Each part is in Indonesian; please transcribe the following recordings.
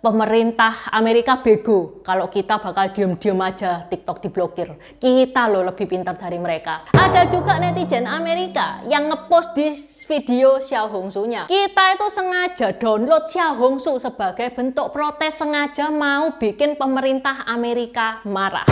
pemerintah Amerika bego kalau kita bakal diem-diem aja TikTok diblokir. Kita loh lebih pintar dari mereka. Ada juga netizen Amerika yang ngepost di video Xiao Hongsu-nya. Kita itu sengaja download Xiao Hongsu sebagai bentuk protes, sengaja mau bikin pemerintah Amerika marah.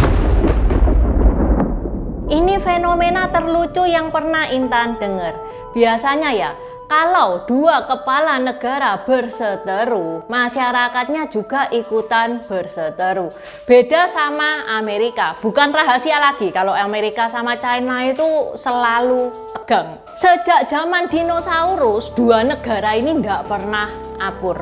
Ini fenomena terlucu yang pernah Intan dengar. Biasanya ya, kalau dua kepala negara berseteru, masyarakatnya juga ikutan berseteru. Beda sama Amerika, bukan rahasia lagi kalau Amerika sama China itu selalu tegang. Sejak zaman dinosaurus, dua negara ini nggak pernah akur.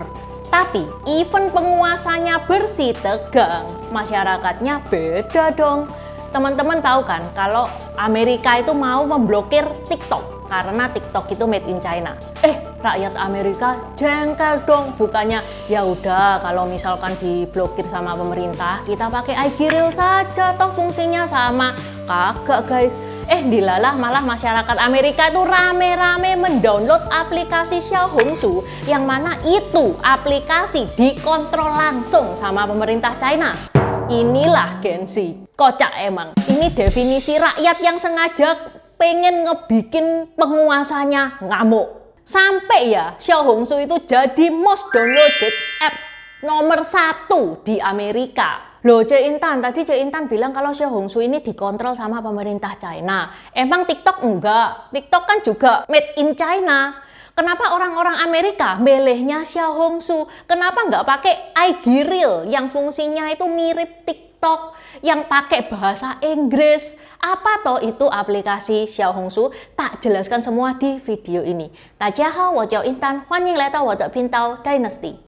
Tapi, even penguasanya bersih tegang, masyarakatnya beda dong. Teman-teman tahu kan kalau Amerika itu mau memblokir TikTok karena TikTok itu made in China. Rakyat Amerika jengkel dong, bukannya ya udah kalau misalkan diblokir sama pemerintah kita pakai IG Reel saja toh fungsinya sama. Kagak guys. Dilalah malah masyarakat Amerika itu rame-rame mendownload aplikasi Xiao Hongsu yang mana itu aplikasi dikontrol langsung sama pemerintah China. Inilah Gen Z, kocak emang. Ini definisi rakyat yang sengaja pengen ngebikin penguasanya ngamuk. Sampai ya Xiao Hongsu itu jadi most downloaded app nomor 1 di Amerika. Loh Cik Intan, tadi Cik Intan bilang kalau Xiao Hongsu ini dikontrol sama pemerintah China. Emang TikTok enggak? TikTok kan juga made in China. Kenapa orang-orang Amerika milihnya Xiao Hongsu? Kenapa nggak pakai IG Reel yang fungsinya itu mirip TikTok, yang pakai bahasa Inggris? Apa toh itu aplikasi Xiao Hongsu? Tak jelaskan semua di video ini. 大家好，我叫 Intan， 欢迎来到我的频道 Dynasty。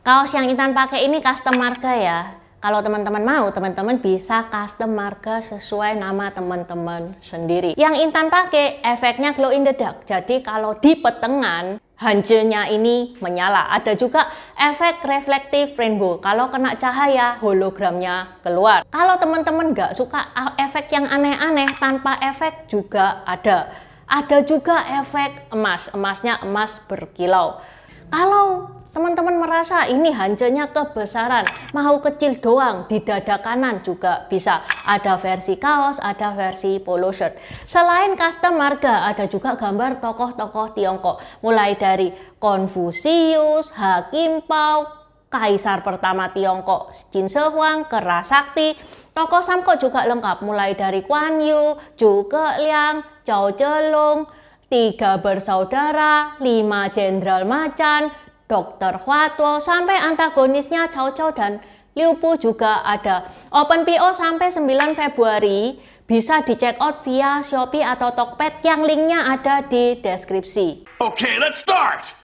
Kaos yang Intan pakai ini custom marga ya. Kalau teman-teman mau, teman-teman bisa custom marga sesuai nama teman-teman sendiri. Yang Intan pakai efeknya glow in the dark. Jadi kalau di petengan, hancurnya ini menyala. Ada juga efek reflective rainbow. Kalau kena cahaya, hologramnya keluar. Kalau teman-teman nggak suka efek yang aneh-aneh, tanpa efek juga ada. Ada juga efek emas. Emasnya emas berkilau. Kalau teman-teman merasa ini hancurnya kebesaran, mau kecil doang, di dada kanan juga bisa. Ada versi kaos, ada versi polo shirt. Selain custom marga, ada juga gambar tokoh-tokoh Tiongkok. Mulai dari Konfusius, Hakim Pao, Kaisar pertama Tiongkok, Qin Shi Huang, Kera Sakti. Tokoh Samko juga lengkap, mulai dari Guan Yu, Zhuge Liang, Zhao Zhelong, 3 bersaudara, 5 jenderal macan, Dr. Hua Tuo, sampai antagonisnya Cao Cao dan Liu Bu juga ada. Open PO sampai 9 Februari, bisa di check out via Shopee atau Tokped yang linknya ada di deskripsi. Okay, let's start!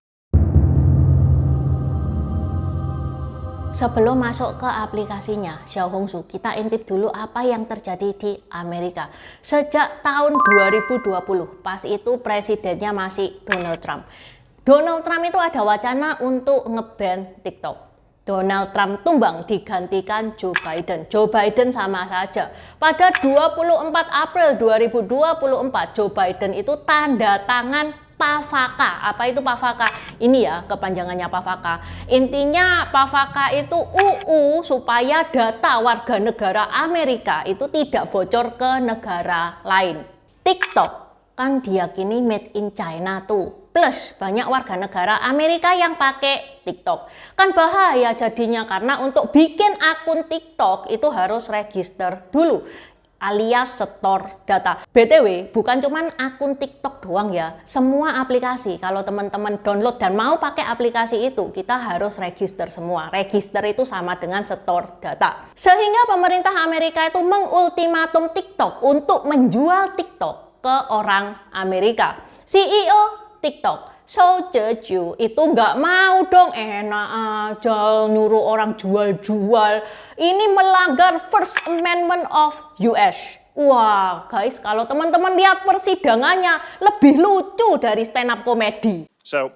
Sebelum masuk ke aplikasinya Xiao Hongsu, kita intip dulu apa yang terjadi di Amerika. Sejak tahun 2020, pas itu presidennya masih Donald Trump. Donald Trump itu ada wacana untuk nge-ban TikTok. Donald Trump tumbang digantikan Joe Biden. Joe Biden sama saja. Pada 24 April 2024, Joe Biden itu tanda tangan PAVACA. Apa itu PAVACA? Ini ya kepanjangannya PAVACA. Intinya PAVACA itu UU supaya data warga negara Amerika itu tidak bocor ke negara lain. TikTok kan diyakini made in China tuh. Plus banyak warga negara Amerika yang pakai TikTok. Kan bahaya jadinya karena untuk bikin akun TikTok itu harus register dulu alias setor data. BTW bukan cuman akun TikTok doang ya. Semua aplikasi kalau teman-teman download dan mau pakai aplikasi itu kita harus register semua. Register itu sama dengan setor data. Sehingga pemerintah Amerika itu mengultimatum TikTok untuk menjual TikTok ke orang Amerika. CEO TikTok, Shou Zhejiu itu nggak mau dong, enak aja nyuruh orang jual-jual. Ini melanggar First Amendment of US. Wah guys, kalau teman-teman lihat persidangannya lebih lucu dari stand up comedy. So,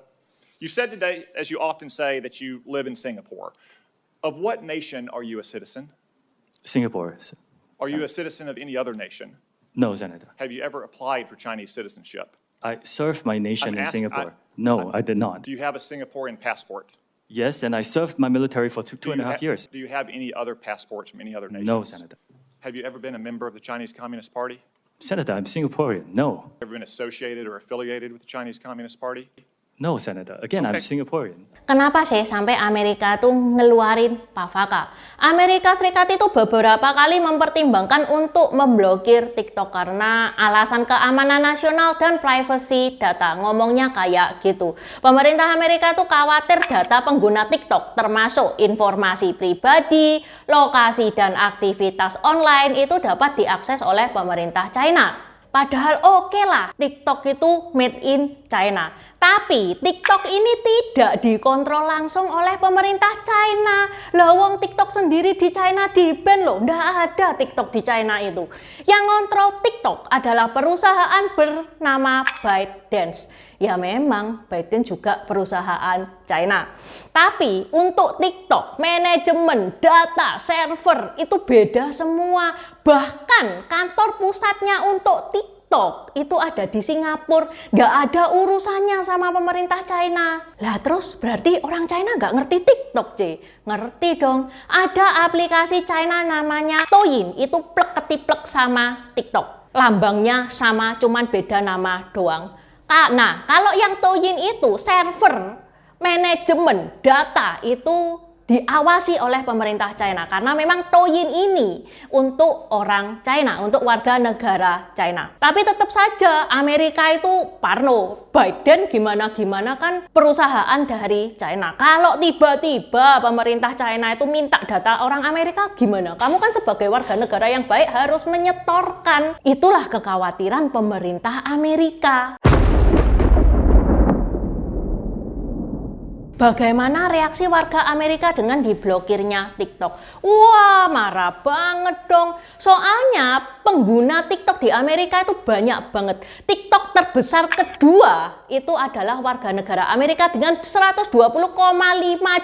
you said today, as you often say, that you live in Singapore. Of what nation are you a citizen? Singapore. Are you a citizen of any other nation? No, Senator. Have you ever applied for Chinese citizenship? I served my nation I'm in asking- Singapore. No, I did not. Do you have a Singaporean passport? Yes, and I served my military for two and a half years. Do you have any other passports from any other nations? No, Senator. Have you ever been a member of the Chinese Communist Party? Senator, I'm Singaporean. No. Ever been associated or affiliated with the Chinese Communist Party? No, Senator. Again, I'm Okay. Singaporean. Kenapa sih sampai Amerika tuh ngeluarin PAVAKA? Amerika Serikat itu beberapa kali mempertimbangkan untuk memblokir TikTok karena alasan keamanan nasional dan privacy data. Ngomongnya kayak gitu. Pemerintah Amerika tuh khawatir data pengguna TikTok termasuk informasi pribadi, lokasi dan aktivitas online itu dapat diakses oleh pemerintah China. Padahal oke lah, TikTok itu made in China. Tapi TikTok ini tidak dikontrol langsung oleh pemerintah China. Lah wong TikTok sendiri di China di-ban loh. Nggak ada TikTok di China itu. Yang ngontrol TikTok adalah perusahaan bernama ByteDance. Ya memang ByteDance juga perusahaan China. Tapi untuk TikTok, manajemen, data, server itu beda semua. Bahkan kantor pusatnya untuk TikTok itu ada di Singapura, nggak ada urusannya sama pemerintah China. Lah terus berarti orang China nggak ngerti TikTok, C? Ngerti dong. Ada aplikasi China namanya Douyin, itu plek-ketiplek sama TikTok. Lambangnya sama, cuman beda nama doang. Nah, kalau yang Douyin itu server, manajemen, data itu diawasi oleh pemerintah China karena memang Douyin ini untuk orang China, untuk warga negara China. Tapi tetap saja Amerika itu parno. Biden gimana-gimana kan perusahaan dari China. Kalau tiba-tiba pemerintah China itu minta data orang Amerika gimana? Kamu kan sebagai warga negara yang baik harus menyetorkan. Itulah kekhawatiran pemerintah Amerika. Bagaimana reaksi warga Amerika dengan diblokirnya TikTok? Wah, marah banget dong. Soalnya pengguna TikTok di Amerika itu banyak banget. TikTok terbesar kedua itu adalah warga negara Amerika dengan 120,5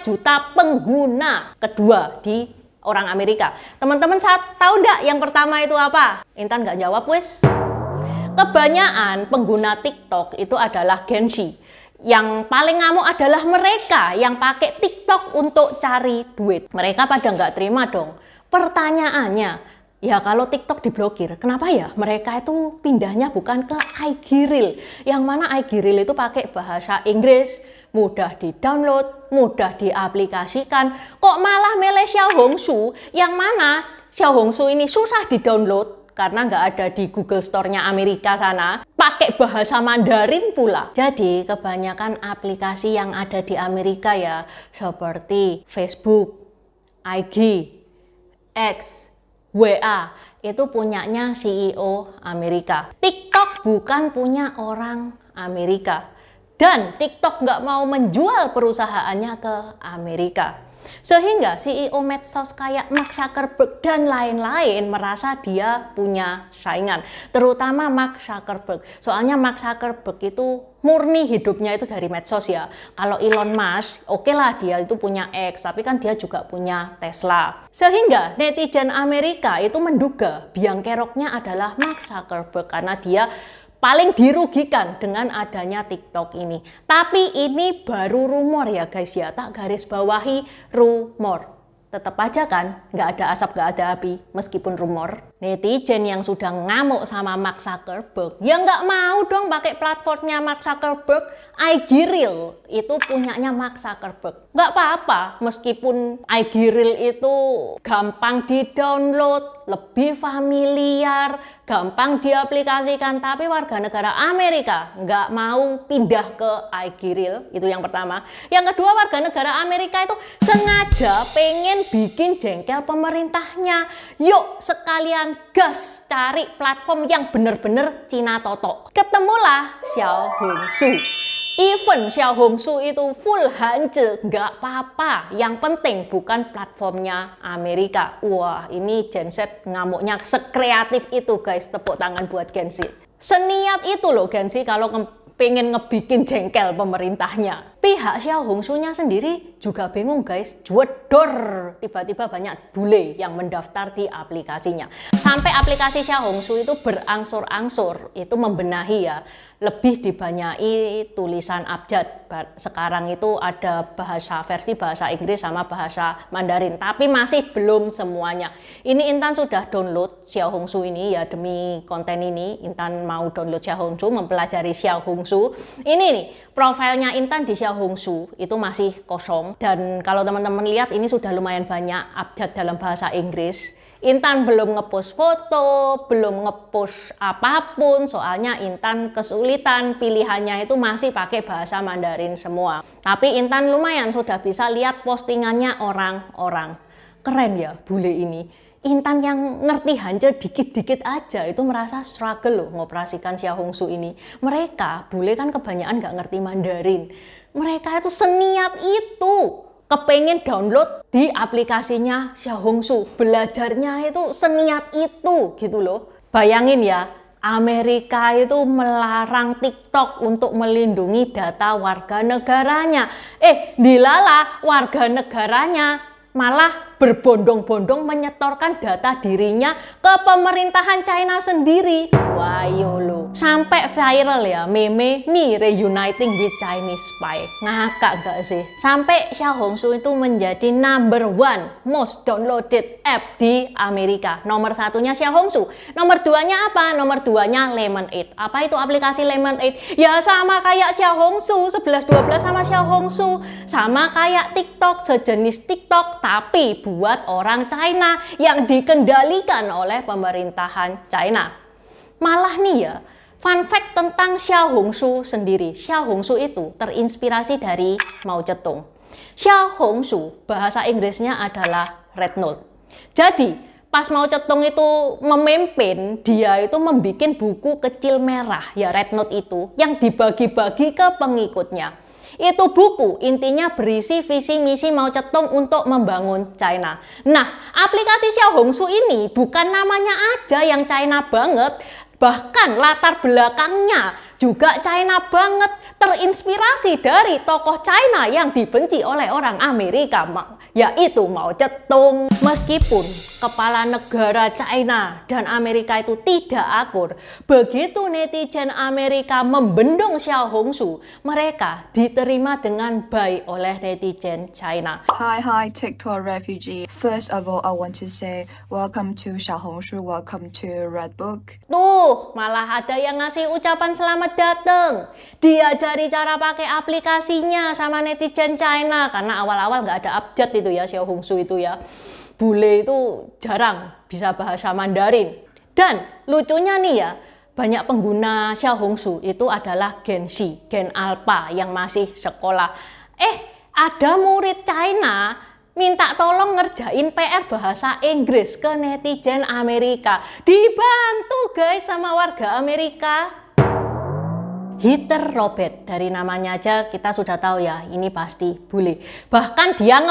juta pengguna kedua di orang Amerika. Teman-teman tahu nggak yang pertama itu apa? Intan nggak jawab wes. Kebanyakan pengguna TikTok itu adalah Gen Z. Yang paling ngamuk adalah mereka yang pakai TikTok untuk cari duit. Mereka pada nggak terima dong. Pertanyaannya, ya kalau TikTok diblokir, kenapa ya mereka itu pindahnya bukan ke IG Reel? Yang mana IG Reel itu pakai bahasa Inggris, mudah di-download, mudah diaplikasikan. Kok malah milih Xiaohongshu, yang mana Xiaohongshu ini susah di-download, karena nggak ada di Google Store-nya Amerika sana, pakai bahasa Mandarin pula. Jadi kebanyakan aplikasi yang ada di Amerika ya seperti Facebook, IG, X, WA itu punyanya CEO Amerika. TikTok bukan punya orang Amerika. Dan TikTok nggak mau menjual perusahaannya ke Amerika. Sehingga CEO medsos kayak Mark Zuckerberg dan lain-lain merasa dia punya saingan. Terutama Mark Zuckerberg. Soalnya Mark Zuckerberg itu murni hidupnya itu dari medsos ya. Kalau Elon Musk, oke lah dia itu punya X, tapi kan dia juga punya Tesla. Sehingga netizen Amerika itu menduga biang keroknya adalah Mark Zuckerberg karena dia paling dirugikan dengan adanya TikTok ini. Tapi ini baru rumor ya guys ya, tak garis bawahi rumor. Tetap aja kan, nggak ada asap nggak ada api, meskipun rumor. Netizen yang sudah ngamuk sama Mark Zuckerberg, ya nggak mau dong pakai platformnya Mark Zuckerberg. IG Reel itu punyanya Mark Zuckerberg. Nggak apa-apa, meskipun IG Reel itu gampang di-download, lebih familiar, gampang diaplikasikan, tapi warga negara Amerika nggak mau pindah ke IG Reel, itu yang pertama. Yang kedua, warga negara Amerika itu sengaja pengen bikin jengkel pemerintahnya. Yuk sekalian gas cari platform yang bener-bener Cina Toto. Ketemulah Xiaohongshu. Even Xiaohongshu itu full hance, nggak apa-apa. Yang penting bukan platformnya Amerika. Wah, ini Gen Z ngamuknya sekreatif itu guys. Tepuk tangan buat Gen Z. Seniat itu loh Gen Z kalau pengen ngebikin jengkel pemerintahnya. Pihak Xiao Hongsu-nya sendiri juga bingung guys, jedor tiba-tiba banyak bule yang mendaftar di aplikasinya. Sampai aplikasi Xiao Hongsu itu berangsur-angsur itu membenahi ya, lebih dibanyai tulisan abjad. Sekarang itu ada versi bahasa Inggris sama bahasa Mandarin, tapi masih belum semuanya. Ini Intan sudah download Xiao Hongsu ini ya, demi konten ini Intan mau download Xiao Hongsu, mempelajari Xiao Hongsu. Ini nih profilnya Intan di Xiao Hongsu itu masih kosong, dan kalau teman-teman lihat ini sudah lumayan banyak abjad dalam bahasa Inggris. Intan belum ngepost foto, belum ngepost apapun, soalnya Intan kesulitan, pilihannya itu masih pakai bahasa Mandarin semua. Tapi Intan lumayan sudah bisa lihat postingannya orang-orang. Keren ya bule ini. Intan yang ngerti Hanja dikit-dikit aja itu merasa struggle loh ngoperasikan Xiao Hongsu ini. Mereka, bule kan kebanyakan nggak ngerti Mandarin. Mereka itu seniat itu. Kepengen download di aplikasinya Xiao Hongsu. Belajarnya itu seniat itu gitu loh. Bayangin ya, Amerika itu melarang TikTok untuk melindungi data warga negaranya. Dilala warga negaranya malah berbondong-bondong menyetorkan data dirinya ke pemerintahan China sendiri. Wah yolo, sampai viral ya meme me reuniting with Chinese spy. Ngakak gak sih? Sampai Xiao Hongsu itu menjadi #1 most downloaded app di Amerika. Nomor satunya Xiao Hongsu. Nomor duanya apa? Nomor duanya Lemon8. Apa itu aplikasi Lemon8? Ya sama kayak Xiao Hongsu, 11-12 sama Xiao Hongsu. Sama kayak TikTok, sejenis TikTok tapi buat orang China yang dikendalikan oleh pemerintahan China. Malah nih ya, fun fact tentang Xiao Hongsu sendiri. Xiao Hongsu itu terinspirasi dari Mao Zedong. Xiao Hongsu bahasa Inggrisnya adalah Red Note. Jadi pas Mao Zedong itu memimpin, dia itu membuat buku kecil merah ya Red Note itu yang dibagi-bagi ke pengikutnya. Itu buku intinya berisi visi misi Mao Zedong untuk membangun China. Nah, aplikasi Xiao Hongsu ini bukan namanya aja yang China banget, bahkan latar belakangnya juga China banget, terinspirasi dari tokoh China yang dibenci oleh orang Amerika, yaitu Mao Zedong. Meskipun kepala negara China dan Amerika itu tidak akur, begitu netizen Amerika membendung Xiao Hongsu, mereka diterima dengan baik oleh netizen China. Hi, TikTok refugee. First of all, I want to say welcome to Xiao Hongsu, welcome to Red Book. Tuh, malah ada yang ngasih ucapan selamat datang. Diajari cara pakai aplikasinya sama netizen China, karena awal-awal nggak ada abjad itu ya Xiao Hongsu itu ya. Bule itu jarang bisa bahasa Mandarin. Dan lucunya nih ya, banyak pengguna Xiao Hongsu itu adalah Gen Z, Gen Alpha yang masih sekolah. Ada murid China minta tolong ngerjain PR bahasa Inggris ke netizen Amerika. Dibantu guys sama warga Amerika. Heather Robert, dari namanya aja kita sudah tahu ya, ini pasti bule. Bahkan dia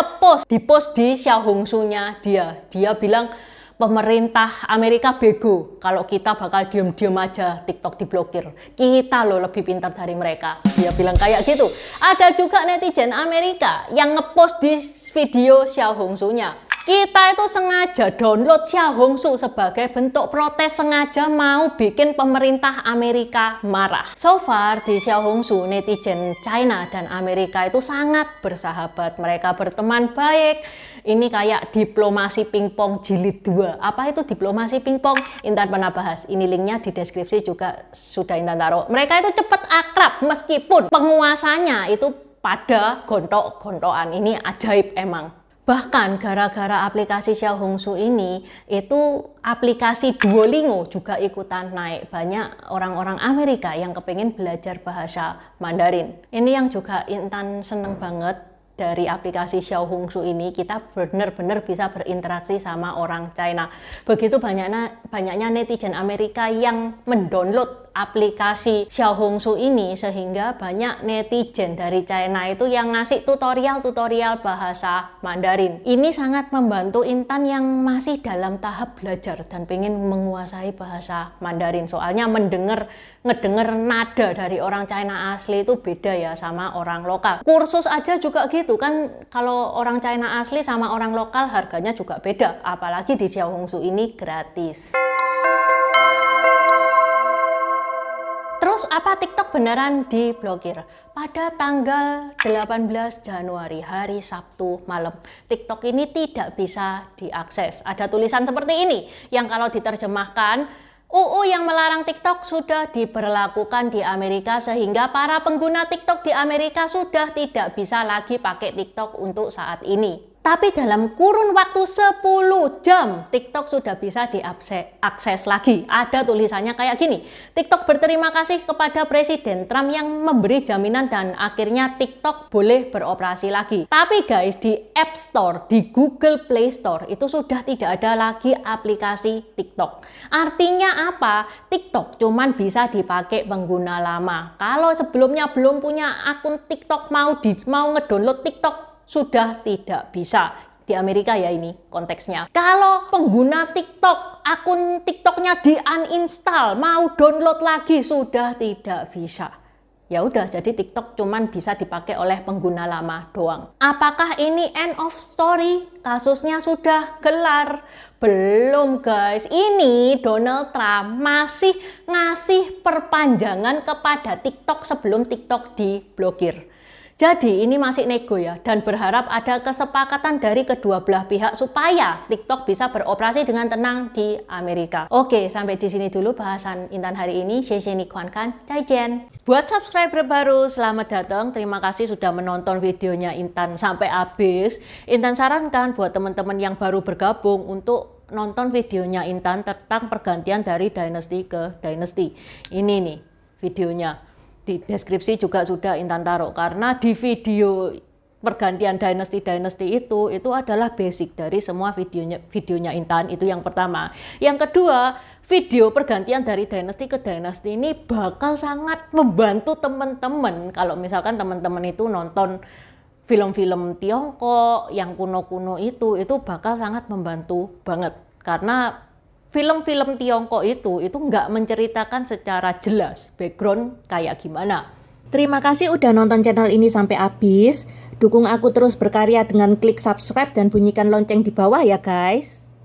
di post di Xiao Hongsu-nya dia bilang pemerintah Amerika bego kalau kita bakal diem-diem aja TikTok diblokir. Kita loh lebih pintar dari mereka. Dia bilang kayak gitu. Ada juga netizen Amerika yang ngepost di video Xiao Hongsu-nya. Kita itu sengaja download Xiao Hongsu sebagai bentuk protes, sengaja mau bikin pemerintah Amerika marah. So far di Xiao Hongsu, netizen China dan Amerika itu sangat bersahabat. Mereka berteman baik. Ini kayak diplomasi pingpong jilid 2. Apa itu diplomasi pingpong? Intan pernah bahas. Ini linknya di deskripsi juga sudah Intan taruh. Mereka itu cepat akrab meskipun penguasanya itu pada gontok-gontokan. Ini ajaib emang. Bahkan gara-gara aplikasi Xiao Hongsu ini, itu aplikasi Duolingo juga ikutan naik. Banyak orang-orang Amerika yang kepengen belajar bahasa Mandarin. Ini yang juga Intan seneng banget dari aplikasi Xiao Hongsu ini, kita benar-benar bisa berinteraksi sama orang China. Begitu banyaknya netizen Amerika yang mendownload aplikasi Xiaohongshu ini, sehingga banyak netizen dari China itu yang ngasih tutorial-tutorial bahasa Mandarin. Ini sangat membantu Intan yang masih dalam tahap belajar dan pengen menguasai bahasa Mandarin. Soalnya ngedenger nada dari orang China asli itu beda ya sama orang lokal. Kursus aja juga gitu kan, kalau orang China asli sama orang lokal harganya juga beda, apalagi di Xiaohongshu ini gratis. Terus apa TikTok beneran diblokir? Pada tanggal 18 Januari, hari Sabtu malam, TikTok ini tidak bisa diakses. Ada tulisan seperti ini, yang kalau diterjemahkan, UU yang melarang TikTok sudah diberlakukan di Amerika, sehingga para pengguna TikTok di Amerika sudah tidak bisa lagi pakai TikTok untuk saat ini. Tapi dalam kurun waktu 10 jam, TikTok sudah bisa diakses lagi. Ada tulisannya kayak gini, TikTok berterima kasih kepada Presiden Trump yang memberi jaminan dan akhirnya TikTok boleh beroperasi lagi. Tapi guys, di App Store, di Google Play Store, itu sudah tidak ada lagi aplikasi TikTok. Artinya apa? TikTok cuman bisa dipakai pengguna lama. Kalau sebelumnya belum punya akun TikTok, mau ngedownload TikTok, sudah tidak bisa. Di Amerika ya ini konteksnya. Kalau pengguna TikTok, akun TikToknya di uninstall, mau download lagi sudah tidak bisa. Ya udah, jadi TikTok cuman bisa dipakai oleh pengguna lama doang. Apakah ini end of story? Kasusnya sudah kelar? Belum guys. Ini Donald Trump masih ngasih perpanjangan kepada TikTok sebelum TikTok diblokir. Jadi ini masih nego ya, dan berharap ada kesepakatan dari kedua belah pihak supaya TikTok bisa beroperasi dengan tenang di Amerika. Oke, sampai di sini dulu bahasan Intan hari ini. Zaijian. Buat subscriber baru, selamat datang. Terima kasih sudah menonton videonya Intan sampai habis. Intan sarankan buat teman-teman yang baru bergabung untuk nonton videonya Intan tentang pergantian dari dynasty ke dynasty. Ini nih videonya. Di deskripsi juga sudah Intan taruh, karena di video pergantian dynasty itu adalah basic dari semua videonya Intan. Itu yang pertama. Yang kedua, video pergantian dari dynasty ke dynasty ini bakal sangat membantu teman-teman kalau misalkan teman-teman itu nonton film-film Tiongkok yang kuno-kuno itu bakal sangat membantu banget, karena film-film Tiongkok itu nggak menceritakan secara jelas background kayak gimana. Terima kasih udah nonton channel ini sampai habis. Dukung aku terus berkarya dengan klik subscribe dan bunyikan lonceng di bawah ya guys.